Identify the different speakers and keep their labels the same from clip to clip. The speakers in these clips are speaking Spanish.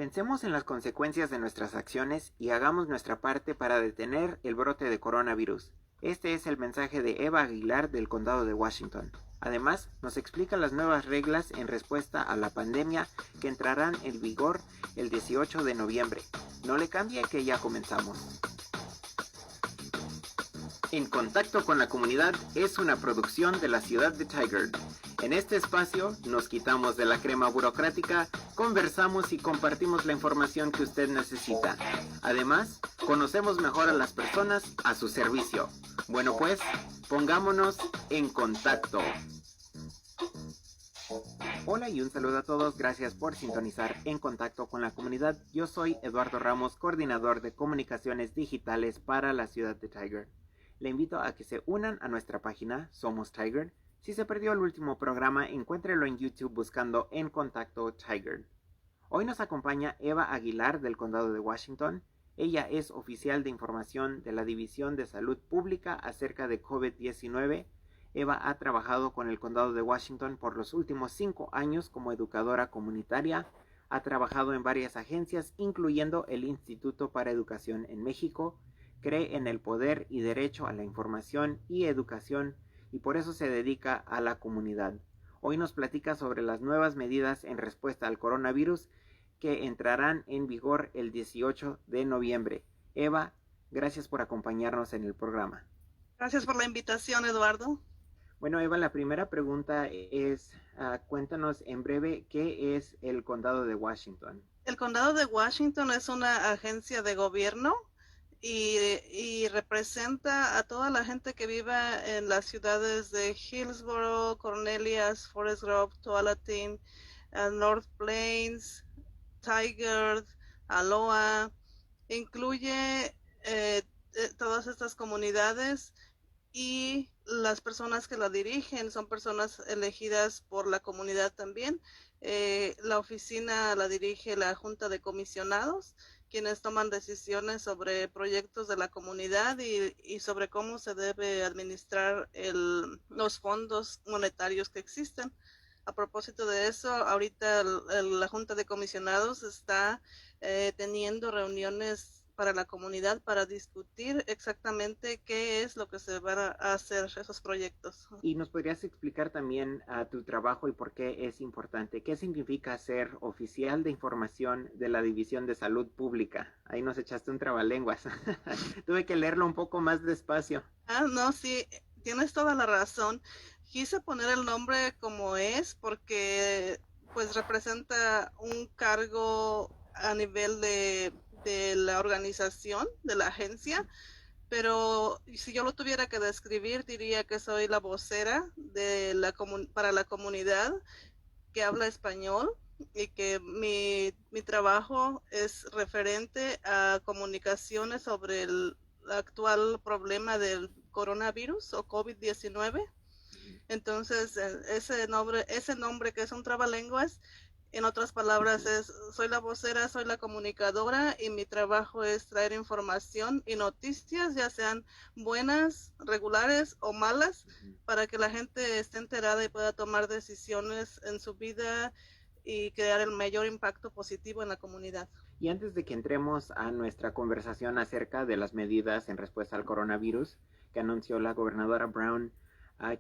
Speaker 1: Pensemos en las consecuencias de nuestras acciones y hagamos nuestra parte para detener el brote de coronavirus. Este es el mensaje de Eva Aguilar del Condado de Washington. Además, nos explica las nuevas reglas en respuesta a la pandemia que entrarán en vigor el 18 de noviembre. No le cambie que ya comenzamos. En Contacto con la Comunidad es una producción de la ciudad de Tigard. En este espacio nos quitamos de la crema burocrática, conversamos y compartimos la información que usted necesita. Además, conocemos mejor a las personas a su servicio. Bueno pues, pongámonos en contacto. Hola y un saludo a todos, gracias por sintonizar En Contacto con la Comunidad. Yo soy Eduardo Ramos, coordinador de comunicaciones digitales para la ciudad de Tigard. Le invito a que se unan a nuestra página Somos Tigard. Si se perdió el último programa, encuéntrelo en YouTube buscando En Contacto Tigard. Hoy nos acompaña Eva Aguilar del Condado de Washington. Ella es oficial de información de la División de Salud Pública acerca de COVID-19. Eva ha trabajado con el Condado de Washington por los últimos 5 años como educadora comunitaria. Ha trabajado en varias agencias, incluyendo el Instituto para Educación en México. Cree en el poder y derecho a la información y educación y por eso se dedica a la comunidad. Hoy nos platica sobre las nuevas medidas en respuesta al coronavirus que entrarán en vigor el 18 de noviembre. Eva, gracias por acompañarnos en el programa.
Speaker 2: Gracias por la invitación, Eduardo.
Speaker 1: Bueno, Eva, la primera pregunta es, cuéntanos en breve, ¿qué es el Condado de Washington?
Speaker 2: El Condado de Washington es una agencia de gobierno y representa a toda la gente que viva en las ciudades de Hillsborough, Cornelius, Forest Grove, Tualatin, North Plains, Tigard, Aloha. Incluye todas estas comunidades y las personas que la dirigen son personas elegidas por la comunidad también. La oficina la dirige la Junta de Comisionados, quienes toman decisiones sobre proyectos de la comunidad y sobre cómo se debe administrar los fondos monetarios que existen. A propósito de eso, ahorita la Junta de Comisionados está teniendo reuniones para la comunidad para discutir exactamente qué es lo que se van a hacer esos proyectos.
Speaker 1: ¿Y nos podrías explicar también tu trabajo y por qué es importante? ¿Qué significa ser oficial de información de la División de Salud Pública? Ahí nos echaste un trabalenguas. Tuve que leerlo un poco más despacio.
Speaker 2: No, sí, tienes toda la razón. Quise poner el nombre como es porque pues representa un cargo a nivel de la organización, de la agencia, pero si yo lo tuviera que describir, diría que soy la vocera para la comunidad que habla español y que mi trabajo es referente a comunicaciones sobre el actual problema del coronavirus o COVID-19. Entonces, ese nombre que es un trabalenguas, en otras palabras, soy la vocera, soy la comunicadora y mi trabajo es traer información y noticias, ya sean buenas, regulares o malas, para que la gente esté enterada y pueda tomar decisiones en su vida y crear el mayor impacto positivo en la comunidad.
Speaker 1: Y antes de que entremos a nuestra conversación acerca de las medidas en respuesta al coronavirus que anunció la gobernadora Brown,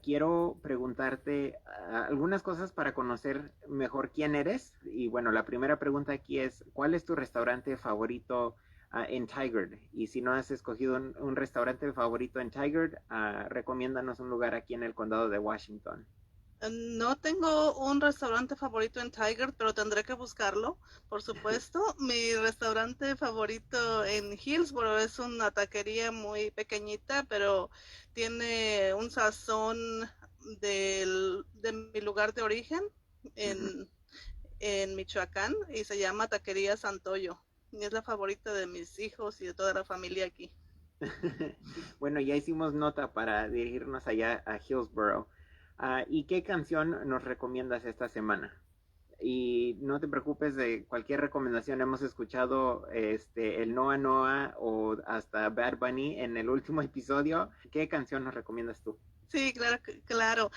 Speaker 1: quiero preguntarte algunas cosas para conocer mejor quién eres. Y bueno, la primera pregunta aquí es, ¿cuál es tu restaurante favorito en Tigard? Y si no has escogido un restaurante favorito en Tigard, recomiéndanos un lugar aquí en el condado de Washington.
Speaker 2: No tengo un restaurante favorito en Tigard, pero tendré que buscarlo, por supuesto. Mi restaurante favorito en Hillsborough es una taquería muy pequeñita, pero tiene un sazón de mi lugar de origen en, en Michoacán y se llama Taquería Santoyo. Y es la favorita de mis hijos y de toda la familia aquí.
Speaker 1: Bueno, ya hicimos nota para dirigirnos allá a Hillsborough. ¿Y qué canción nos recomiendas esta semana? Y no te preocupes de cualquier recomendación. Hemos escuchado el Noa Noa o hasta Bad Bunny en el último episodio. ¿Qué canción nos recomiendas tú?
Speaker 2: Sí, claro, claro.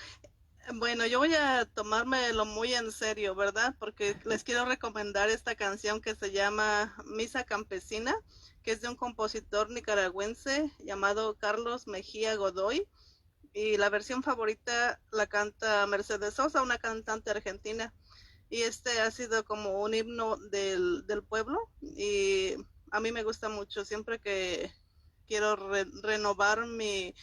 Speaker 2: Bueno, yo voy a tomármelo muy en serio, ¿verdad? Porque les quiero recomendar esta canción que se llama Misa Campesina, que es de un compositor nicaragüense llamado Carlos Mejía Godoy. Y la versión favorita la canta Mercedes Sosa, una cantante argentina. Y este ha sido como un himno del pueblo y a mí me gusta mucho. Siempre que quiero renovar mi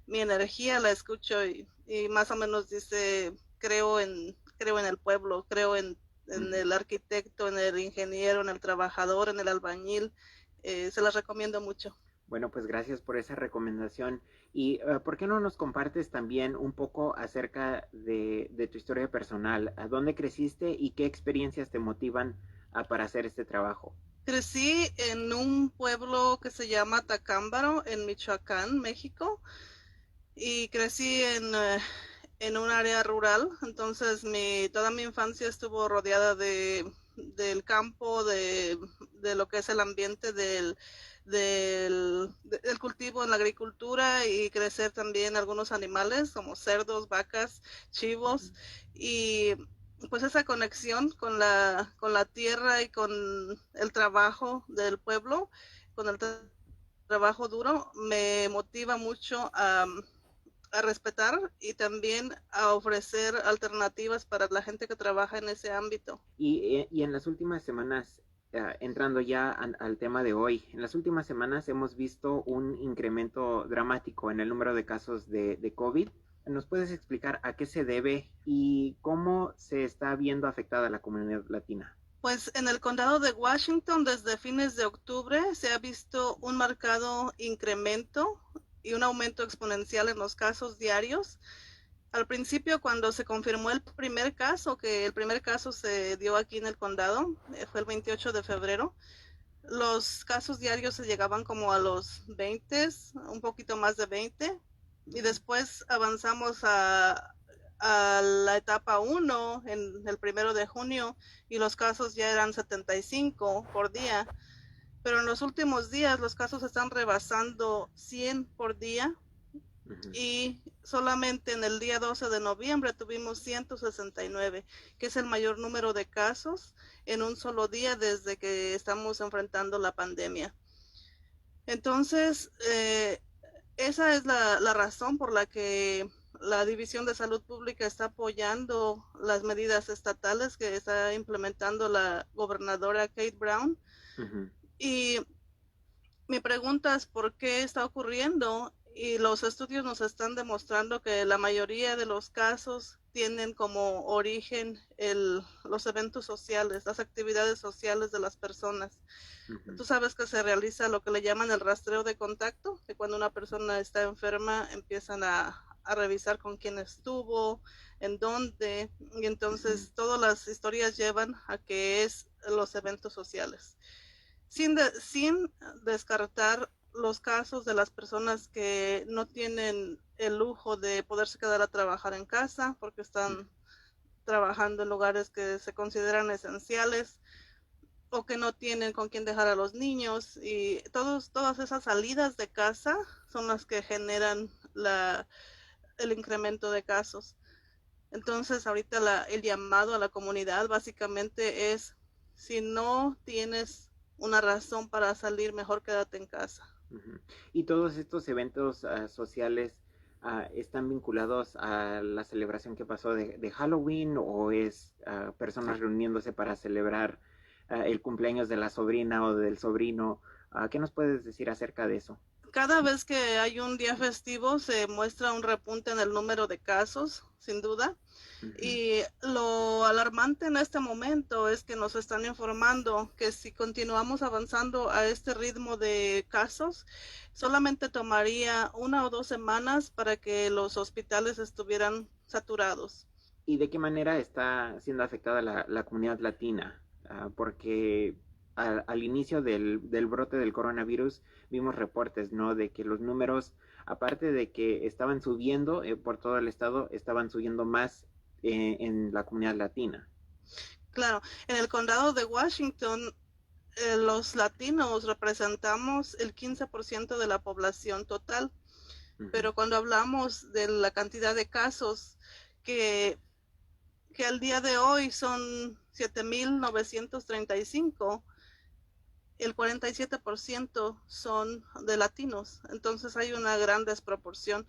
Speaker 2: energía la escucho y más o menos dice, creo en el pueblo, creo en
Speaker 1: Ujú.
Speaker 2: el arquitecto, en el ingeniero, en el trabajador, en el albañil. Se las recomiendo mucho.
Speaker 1: Bueno, pues gracias por esa recomendación. ¿Y por qué no nos compartes también un poco acerca de tu historia personal? ¿A dónde creciste y qué experiencias te motivan para hacer este trabajo?
Speaker 2: Crecí en un pueblo que se llama Tacámbaro, en Michoacán, México, y crecí en un área rural, entonces toda mi infancia estuvo rodeada del campo, de lo que es el ambiente del cultivo en la agricultura y crecer también algunos animales como cerdos, vacas, chivos y pues esa conexión con la tierra y con el trabajo del pueblo, con el trabajo duro, me motiva mucho a respetar y también a ofrecer alternativas para la gente que trabaja en ese ámbito.
Speaker 1: Y en las últimas semanas, entrando ya al tema de hoy, en las últimas semanas hemos visto un incremento dramático en el número de casos de COVID. ¿Nos puedes explicar a qué se debe y cómo se está viendo afectada la comunidad latina?
Speaker 2: Pues en el condado de Washington desde fines de octubre se ha visto un marcado incremento y un aumento exponencial en los casos diarios. Al principio, cuando se confirmó el primer caso, que el primer caso se dio aquí en el condado, fue el 28 de febrero, los casos diarios se llegaban como a los 20, un poquito más de 20, y después avanzamos a la etapa 1 en el 1 de junio y los casos ya eran 75 por día, pero en los últimos días los casos están rebasando 100 por día
Speaker 1: Ujú.
Speaker 2: y solamente en el día 12 de noviembre tuvimos 169, que es el mayor número de casos en un solo día desde que estamos enfrentando la pandemia. Entonces, esa es la razón por la que la División de Salud Pública está apoyando las medidas estatales que está implementando la gobernadora Kate Brown.
Speaker 1: Ujú.
Speaker 2: Y mi pregunta es por qué está ocurriendo y los estudios nos están demostrando que la mayoría de los casos tienen como origen los eventos sociales, las actividades sociales de las personas.
Speaker 1: Ujú.
Speaker 2: Tú sabes que se realiza lo que le llaman el rastreo de contacto, que cuando una persona está enferma empiezan a revisar con quién estuvo, en dónde, y
Speaker 1: Ujú.
Speaker 2: entonces todas las historias llevan a que es los eventos sociales sin descartar los casos de las personas que no tienen el lujo de poderse quedar a trabajar en casa porque están trabajando en lugares que se consideran esenciales o que no tienen con quién dejar a los niños y todas esas salidas de casa son las que generan el incremento de casos. Entonces ahorita el llamado a la comunidad básicamente es, si no tienes una razón para salir, mejor quédate en casa.
Speaker 1: Ujú. ¿Y todos estos eventos sociales están vinculados a la celebración que pasó de Halloween o es personas reuniéndose para celebrar el cumpleaños de la sobrina o del sobrino? ¿Qué nos puedes decir acerca de eso?
Speaker 2: Cada vez que hay un día festivo se muestra un repunte en el número de casos, sin duda.
Speaker 1: Ujú.
Speaker 2: Y lo alarmante en este momento es que nos están informando que si continuamos avanzando a este ritmo de casos, solamente tomaría 1 o 2 semanas para que los hospitales estuvieran saturados.
Speaker 1: ¿Y de qué manera está siendo afectada la comunidad latina? Porque al inicio del brote del coronavirus vimos reportes, ¿no? De que los números, aparte de que estaban subiendo por todo el estado, estaban subiendo más en la comunidad latina.
Speaker 2: Claro, en el condado de Washington, los latinos representamos el 15% de la población total,
Speaker 1: Ujú.
Speaker 2: pero cuando hablamos de la cantidad de casos que, que al día de hoy son 7,935, el 47% son de latinos. Entonces hay una gran desproporción.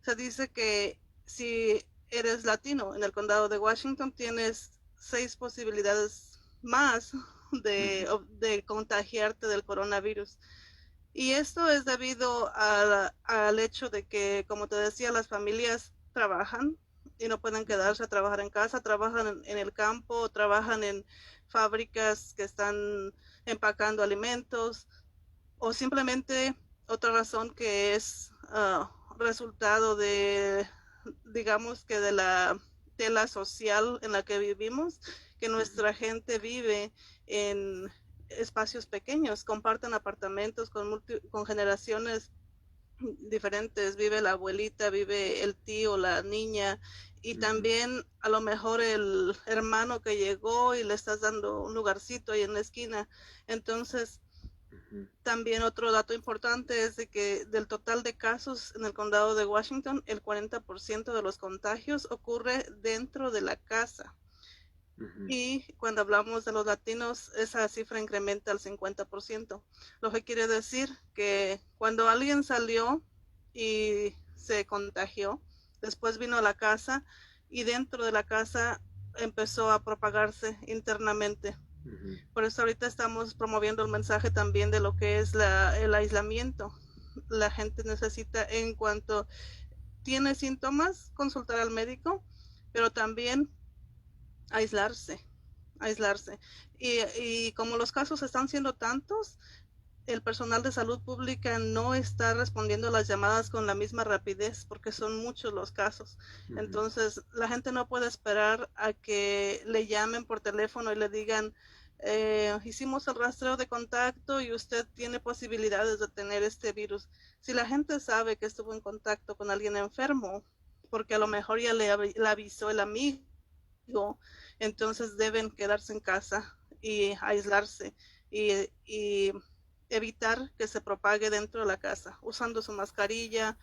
Speaker 2: Se dice que si eres latino en el condado de Washington, tienes 6 posibilidades más de contagiarte del coronavirus. Y esto es debido al hecho de que, como te decía, las familias trabajan y no pueden quedarse a trabajar en casa, trabajan en el campo, trabajan en fábricas que están empacando alimentos, o simplemente otra razón que es resultado de, digamos que de la tela social en la que vivimos, que nuestra gente vive en espacios pequeños, comparten apartamentos con generaciones diferentes, vive la abuelita, vive el tío, la niña, y también a lo mejor el hermano que llegó y le estás dando un lugarcito ahí en la esquina. Entonces, también otro dato importante es de que del total de casos en el condado de Washington, el 40% de los contagios ocurre dentro de la casa. Y cuando hablamos de los latinos, esa cifra incrementa al 50%, lo que quiere decir que cuando alguien salió y se contagió, después vino a la casa y dentro de la casa empezó a propagarse internamente. Por eso ahorita estamos promoviendo el mensaje también de lo que es el aislamiento. La gente necesita, en cuanto tiene síntomas, consultar al médico, pero también aislarse. Y como los casos están siendo tantos, el personal de salud pública no está respondiendo a las llamadas con la misma rapidez porque son muchos los casos. Entonces, la gente no puede esperar a que le llamen por teléfono y le digan, hicimos el rastreo de contacto y usted tiene posibilidades de tener este virus. Si la gente sabe que estuvo en contacto con alguien enfermo, porque a lo mejor ya le avisó el amigo, entonces deben quedarse en casa y aislarse y evitar que se propague dentro de la casa, usando su mascarilla,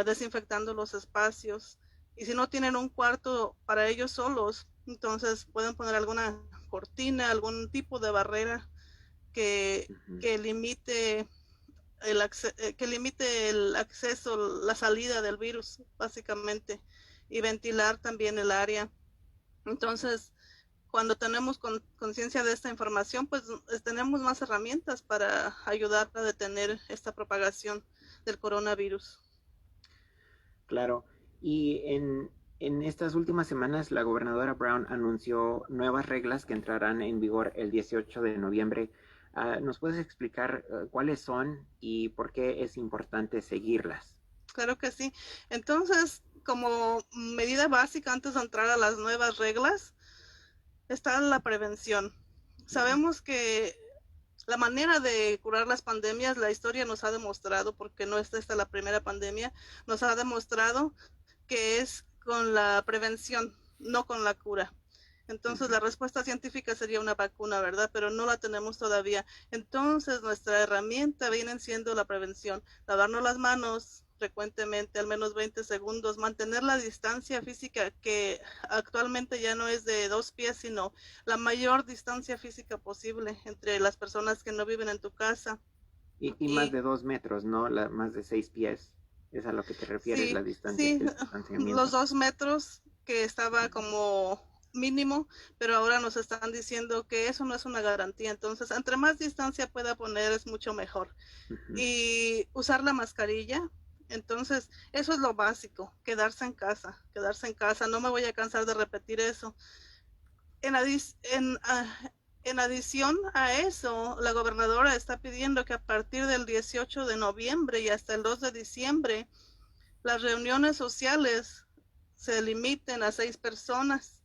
Speaker 2: desinfectando los espacios. Y si no tienen un cuarto para ellos solos, entonces pueden poner alguna cortina, algún tipo de barrera que limite que limite el acceso, la salida del virus, básicamente, y ventilar también el área. Entonces, cuando tenemos conciencia de esta información, pues tenemos más herramientas para ayudar a detener esta propagación del coronavirus.
Speaker 1: Claro, y en estas últimas semanas la gobernadora Brown anunció nuevas reglas que entrarán en vigor el 18 de noviembre. ¿Nos puedes explicar cuáles son y por qué es importante seguirlas?
Speaker 2: Claro que sí. Entonces, como medida básica antes de entrar a las nuevas reglas, está la prevención. Sabemos que la manera de curar las pandemias, la historia nos ha demostrado, porque no es esta la primera pandemia, nos ha demostrado que es con la prevención, no con la cura. Entonces la respuesta científica sería una vacuna, ¿verdad? Pero no la tenemos todavía. Entonces nuestra herramienta viene siendo la prevención, lavarnos las manos frecuentemente, al menos 20 segundos, mantener la distancia física que actualmente ya no es de 2 pies, sino la mayor distancia física posible entre las personas que no viven en tu casa.
Speaker 1: Y más de 2 metros, ¿no? Más de 6 pies. ¿Es a lo que te refieres, la
Speaker 2: Sí,
Speaker 1: distancia,
Speaker 2: sí,
Speaker 1: el
Speaker 2: los
Speaker 1: distanciamiento?
Speaker 2: 2 metros que estaba como mínimo, pero ahora nos están diciendo que eso no es una garantía. Entonces, entre más distancia pueda poner es mucho mejor. Y usar la mascarilla. Entonces, eso es lo básico, quedarse en casa, quedarse en casa. No me voy a cansar de repetir eso. En, en adición a eso, la gobernadora está pidiendo que a partir del 18 de noviembre y hasta el 2 de diciembre, las reuniones sociales se limiten a 6 personas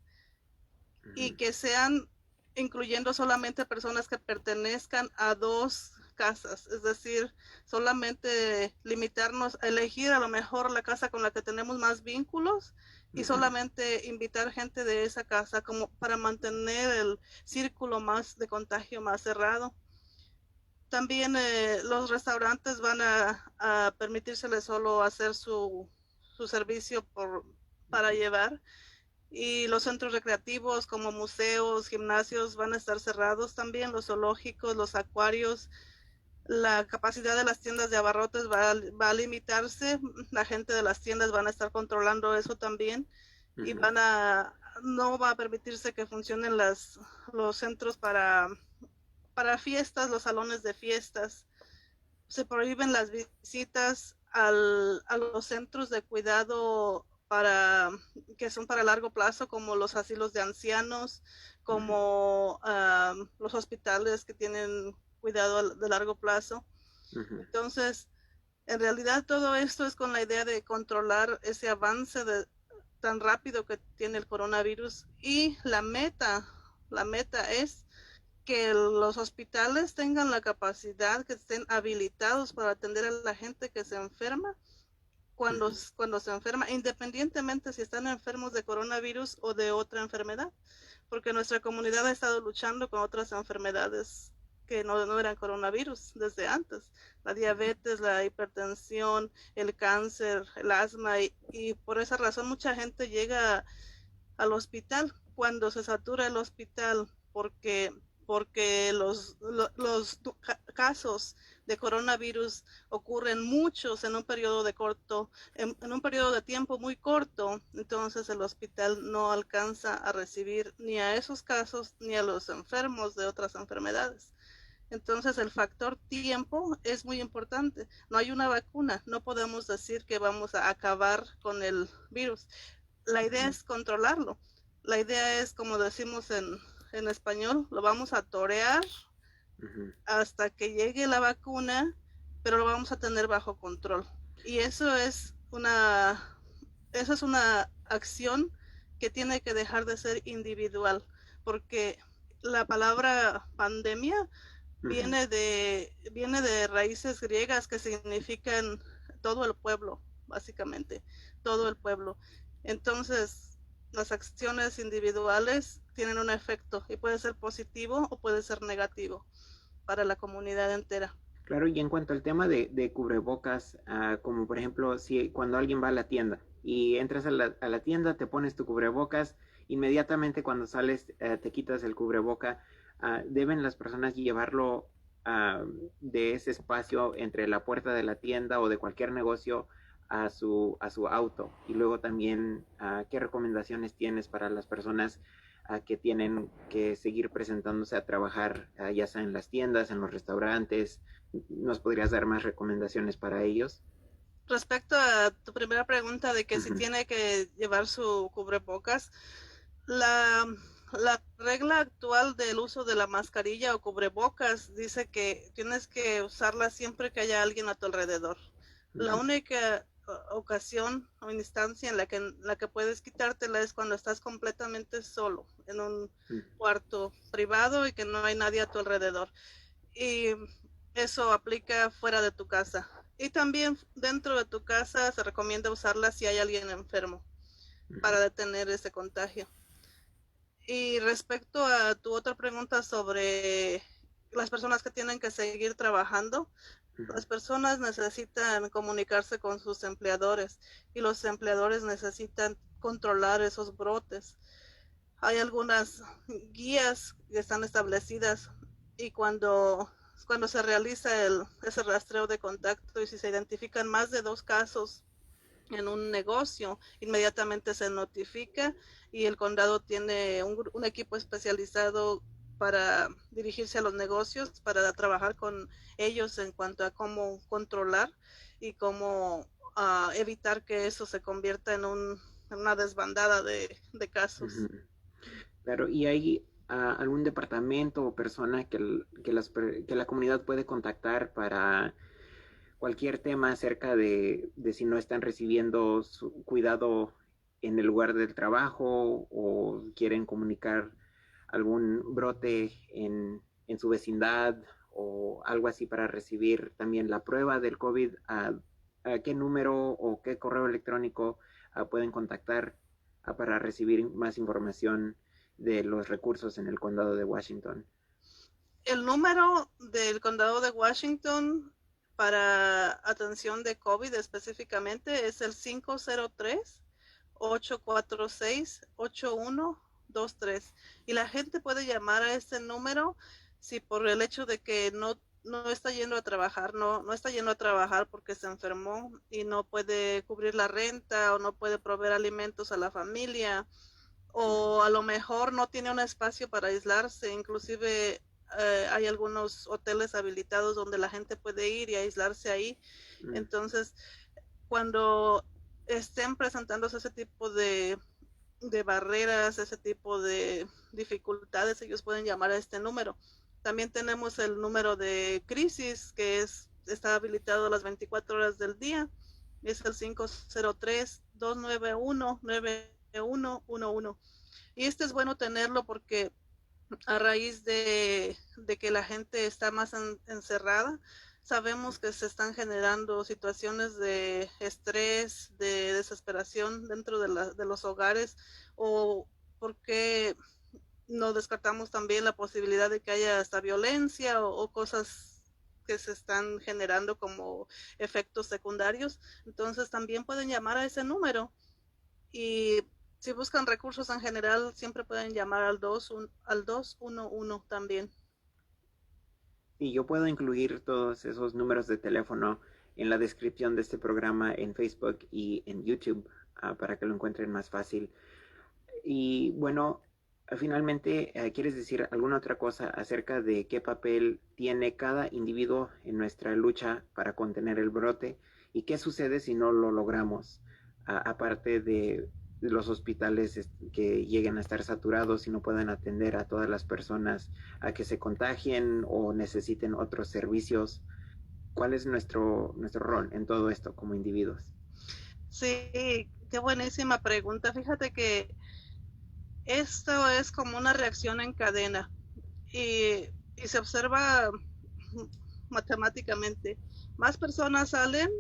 Speaker 2: y que sean incluyendo solamente personas que pertenezcan a 2 casas, es decir, solamente limitarnos a elegir a lo mejor la casa con la que tenemos más vínculos y solamente invitar gente de esa casa como para mantener el círculo más de contagio más cerrado. También los restaurantes van a permitírsele solo hacer su servicio para llevar. Y los centros recreativos como museos, gimnasios van a estar cerrados también, los zoológicos, los acuarios. La capacidad de las tiendas de abarrotes va a limitarse, la gente de las tiendas van a estar controlando eso también y no va a permitirse que funcionen los centros para fiestas, los salones de fiestas. Se prohíben las visitas a los centros de cuidado que son para largo plazo, como los asilos de ancianos, como los hospitales que tienen cuidado de largo plazo. Entonces, en realidad todo esto es con la idea de controlar ese avance tan rápido que tiene el coronavirus, y la meta es que los hospitales tengan la capacidad, que estén habilitados para atender a la gente que se enferma cuando se enferma, independientemente si están enfermos de coronavirus o de otra enfermedad, porque nuestra comunidad ha estado luchando con otras enfermedades que no eran coronavirus desde antes, la diabetes, la hipertensión, el cáncer, el asma, y por esa razón mucha gente llega al hospital cuando se satura el hospital, porque los casos de coronavirus ocurren muchos en un periodo en un periodo de tiempo muy corto. Entonces el hospital no alcanza a recibir ni a esos casos ni a los enfermos de otras enfermedades. Entonces el factor tiempo es muy importante. No hay una vacuna, no podemos decir que vamos a acabar con el virus. La idea es controlarlo. La idea es, como decimos en español, lo vamos a torear hasta que llegue la vacuna, pero lo vamos a tener bajo control. Y eso es una acción que tiene que dejar de ser individual, porque la palabra pandemia viene de raíces griegas que significan todo el pueblo, básicamente, todo el pueblo. Entonces, las acciones individuales tienen un efecto y puede ser positivo o puede ser negativo para la comunidad entera.
Speaker 1: Claro, y en cuanto al tema de cubrebocas, como por ejemplo, si cuando alguien va a la tienda y entras a la tienda, te pones tu cubrebocas, inmediatamente cuando sales te quitas el cubreboca, deben las personas llevarlo de ese espacio entre la puerta de la tienda o de cualquier negocio a su auto. Y luego también, ¿qué recomendaciones tienes para las personas que tienen que seguir presentándose a trabajar, ya sea en las tiendas, en los restaurantes? ¿Nos podrías dar más recomendaciones para ellos?
Speaker 2: Respecto a tu primera pregunta de que si tiene que llevar su cubrebocas, la, la regla actual del uso de la mascarilla o cubrebocas dice que tienes que usarla siempre que haya alguien a tu alrededor. La única ocasión o instancia en la que puedes quitártela es cuando estás completamente solo en un cuarto privado y que no hay nadie a tu alrededor. Y eso aplica fuera de tu casa. Y también dentro de tu casa se recomienda usarla si hay alguien enfermo para detener ese contagio. Y respecto a tu otra pregunta sobre las personas que tienen que seguir trabajando, las personas necesitan comunicarse con sus empleadores y los empleadores necesitan controlar esos brotes. Hay algunas guías que están establecidas y cuando se realiza ese rastreo de contacto y si se identifican más de 2 casos en un negocio, inmediatamente se notifica y el condado tiene un equipo especializado para dirigirse a los negocios, para trabajar con ellos en cuanto a cómo controlar y cómo evitar que eso se convierta en una desbandada de casos.
Speaker 1: Claro, ¿y hay algún departamento o persona que la comunidad puede contactar para cualquier tema acerca de si no están recibiendo su cuidado en el lugar del trabajo o quieren comunicar algún brote en su vecindad o algo así para recibir también la prueba del COVID? ¿A qué número o qué correo electrónico pueden contactar para recibir más información de los recursos en el condado de Washington?
Speaker 2: El número del condado de Washington para atención de COVID específicamente es el 846-8123. Y la gente puede llamar a este número si por el hecho de que no está yendo a trabajar, no está yendo a trabajar porque se enfermó y no puede cubrir la renta o no puede proveer alimentos a la familia, o a lo mejor no tiene un espacio para aislarse. Inclusive hay algunos hoteles habilitados donde la gente puede ir y aislarse ahí. Entonces, cuando estén presentándose ese tipo de barreras, ese tipo de dificultades, ellos pueden llamar a este número. También tenemos el número de crisis, que está habilitado las 24 horas del día. Es el 503-291-9111. Y este es bueno tenerlo porque a raíz de que la gente está más encerrada, sabemos que se están generando situaciones de estrés, de desesperación dentro de los hogares, o porque no descartamos también la posibilidad de que haya hasta violencia o cosas que se están generando como efectos secundarios. Entonces también pueden llamar a ese número, y si buscan recursos en general siempre pueden llamar al 211 también.
Speaker 1: Y yo puedo incluir todos esos números de teléfono en la descripción de este programa en Facebook y en YouTube, para que lo encuentren más fácil. Y bueno, finalmente, ¿quieres decir alguna otra cosa acerca de qué papel tiene cada individuo en nuestra lucha para contener el brote y qué sucede si no lo logramos? Aparte de los hospitales que lleguen a estar saturados y no puedan atender a todas las personas a que se contagien o necesiten otros servicios. ¿Cuál es nuestro rol en todo esto como individuos?
Speaker 2: Sí, qué buenísima pregunta. Fíjate que esto es como una reacción en cadena, y se observa matemáticamente. Más personas salen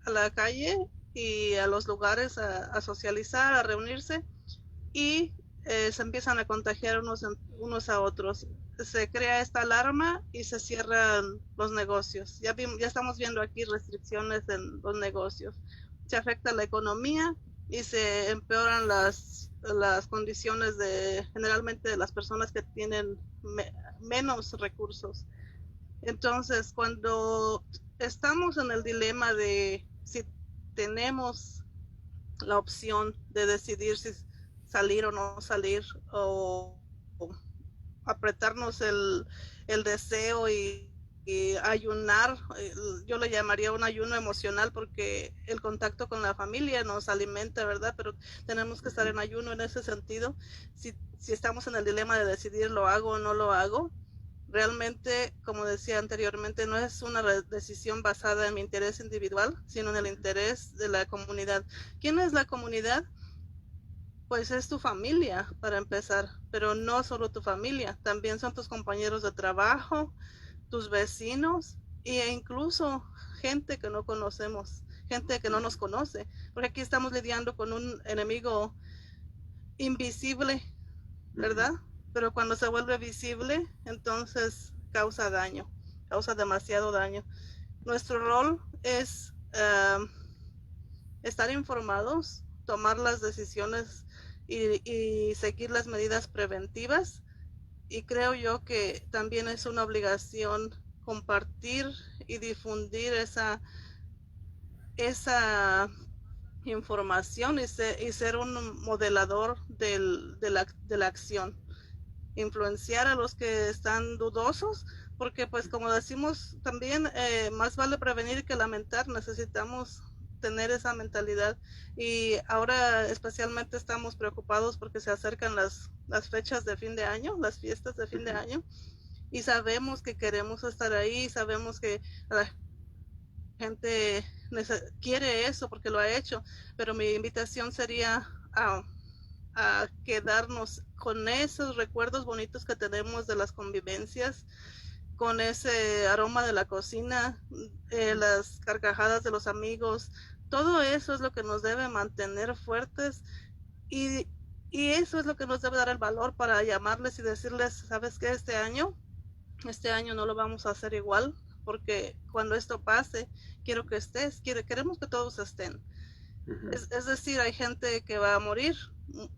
Speaker 2: a la calle y a los lugares a socializar, a reunirse, y se empiezan a contagiar unos a otros. Se crea esta alarma y se cierran los negocios. Ya estamos viendo aquí restricciones en los negocios. Se afecta la economía y se empeoran las condiciones generalmente de las personas que tienen menos recursos. Entonces, cuando estamos en el dilema de si tenemos la opción de decidir si salir o no salir, o apretarnos el deseo y ayunar, yo le llamaría un ayuno emocional porque el contacto con la familia nos alimenta, ¿verdad? Pero tenemos que estar en ayuno en ese sentido. Si estamos en el dilema de decidir lo hago o no lo hago, realmente, como decía anteriormente, no es una decisión basada en mi interés individual, sino en el interés de la comunidad. ¿Quién es la comunidad? Pues es tu familia, para empezar, pero no solo tu familia, también son tus compañeros de trabajo, tus vecinos e incluso gente que no conocemos, gente que no nos conoce, porque aquí estamos lidiando con un enemigo invisible, ¿verdad? Pero cuando se vuelve visible, entonces causa daño, causa demasiado daño. Nuestro rol es estar informados, tomar las decisiones y seguir las medidas preventivas. Y creo yo que también es una obligación compartir y difundir esa información y ser un modelador de la acción. Influenciar a los que están dudosos, porque pues como decimos también, más vale prevenir que lamentar. Necesitamos tener esa mentalidad, y ahora especialmente estamos preocupados porque se acercan las fechas de fin de año, las fiestas de fin de año, y sabemos que queremos estar ahí, sabemos que la gente quiere eso porque lo ha hecho, pero mi invitación sería a quedarnos con esos recuerdos bonitos que tenemos de las convivencias, con ese aroma de la cocina, las carcajadas de los amigos. Todo eso es lo que nos debe mantener fuertes, y, y eso es lo que nos debe dar el valor para llamarles y decirles, ¿sabes qué? Este año no lo vamos a hacer igual, porque cuando esto pase, quiero que estés, queremos que todos estén.
Speaker 1: Ujú,
Speaker 2: Es decir, hay gente que va a morir,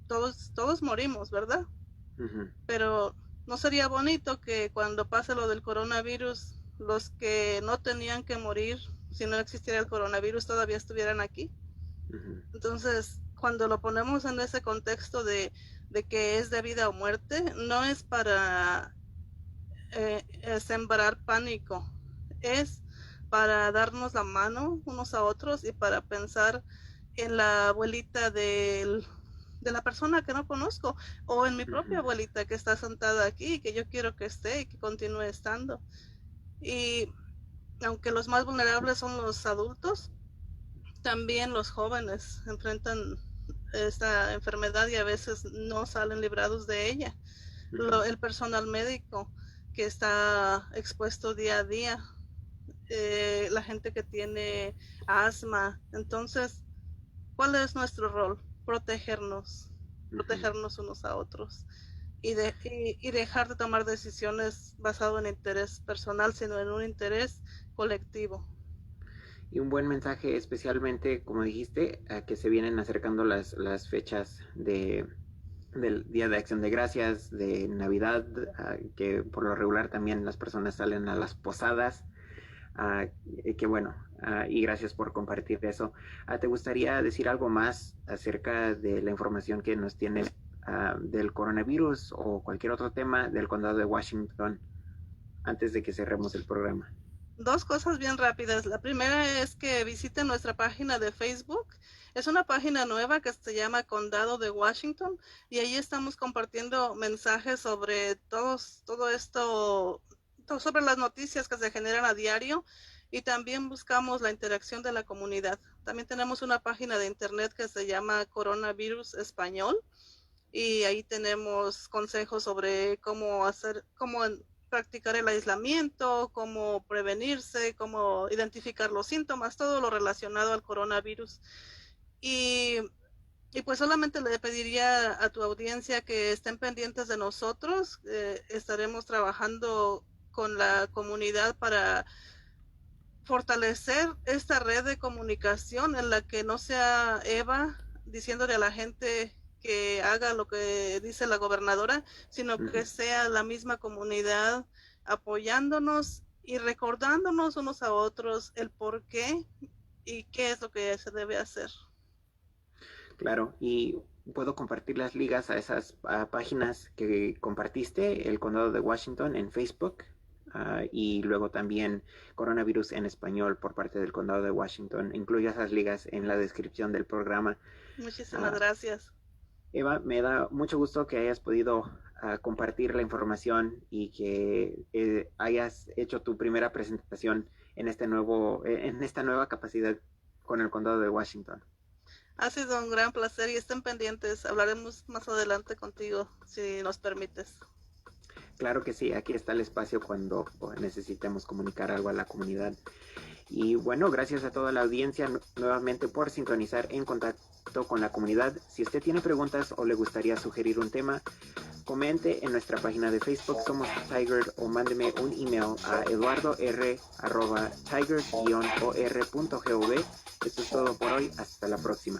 Speaker 2: todos morimos, ¿verdad?
Speaker 1: ujú,
Speaker 2: Pero ¿no sería bonito que cuando pase lo del coronavirus, los que no tenían que morir si no existiera el coronavirus todavía estuvieran aquí?
Speaker 1: ujú,
Speaker 2: Entonces, cuando lo ponemos en ese contexto de que es de vida o muerte, no es para sembrar pánico, es para darnos la mano unos a otros y para pensar en la abuelita de la persona que no conozco o en mi propia
Speaker 1: ujú,
Speaker 2: abuelita que está sentada aquí y que yo quiero que esté y que continúe estando. Y aunque los más vulnerables son los adultos, también los jóvenes enfrentan esta enfermedad y a veces no salen librados de ella.
Speaker 1: ujú.
Speaker 2: El personal médico que está expuesto día a día, la gente que tiene asma. Entonces, ¿cuál es nuestro rol? Protegernos,
Speaker 1: Ujú.
Speaker 2: protegernos unos a otros y dejar de tomar decisiones basado en interés personal, sino en un interés colectivo.
Speaker 1: Y un buen mensaje, especialmente, como dijiste, a que se vienen acercando las fechas del Día de Acción de Gracias, de Navidad, que por lo regular también las personas salen a las posadas. Que bueno, y gracias por compartir eso. ¿Te gustaría decir algo más acerca de la información que nos tienes del coronavirus o cualquier otro tema del condado de Washington antes de que cerremos el programa?
Speaker 2: Dos cosas bien rápidas. La primera es que visiten nuestra página de Facebook. Es una página nueva que se llama Condado de Washington y ahí estamos compartiendo mensajes sobre todo esto, sobre las noticias que se generan a diario y también buscamos la interacción de la comunidad. También tenemos una página de internet que se llama Coronavirus Español y ahí tenemos consejos sobre cómo practicar el aislamiento, cómo prevenirse, cómo identificar los síntomas, todo lo relacionado al coronavirus. Y, y pues solamente le pediría a tu audiencia que estén pendientes de nosotros. Estaremos trabajando con la comunidad para fortalecer esta red de comunicación en la que no sea Eva diciéndole a la gente que haga lo que dice la gobernadora, sino que
Speaker 1: Ujú.
Speaker 2: sea la misma comunidad apoyándonos y recordándonos unos a otros el por qué y qué es lo que se debe hacer.
Speaker 1: Claro, y puedo compartir las ligas a esas páginas que compartiste, el condado de Washington en Facebook, y luego también coronavirus en español por parte del condado de Washington. Incluyo esas ligas en la descripción del programa.
Speaker 2: Muchísimas
Speaker 1: Ah,
Speaker 2: gracias.
Speaker 1: Eva, me da mucho gusto que hayas podido compartir la información y que hayas hecho tu primera presentación en en esta nueva capacidad con el condado de Washington.
Speaker 2: Ha sido un gran placer y estén pendientes. Hablaremos más adelante contigo, si nos permites.
Speaker 1: Claro que sí, aquí está el espacio cuando necesitemos comunicar algo a la comunidad. Y bueno, gracias a toda la audiencia nuevamente por sintonizar en contacto con la comunidad. Si usted tiene preguntas o le gustaría sugerir un tema, comente en nuestra página de Facebook Somos Tiger o mándeme un email a eduardor@tiger-or.gov. Esto es todo por hoy. Hasta la próxima.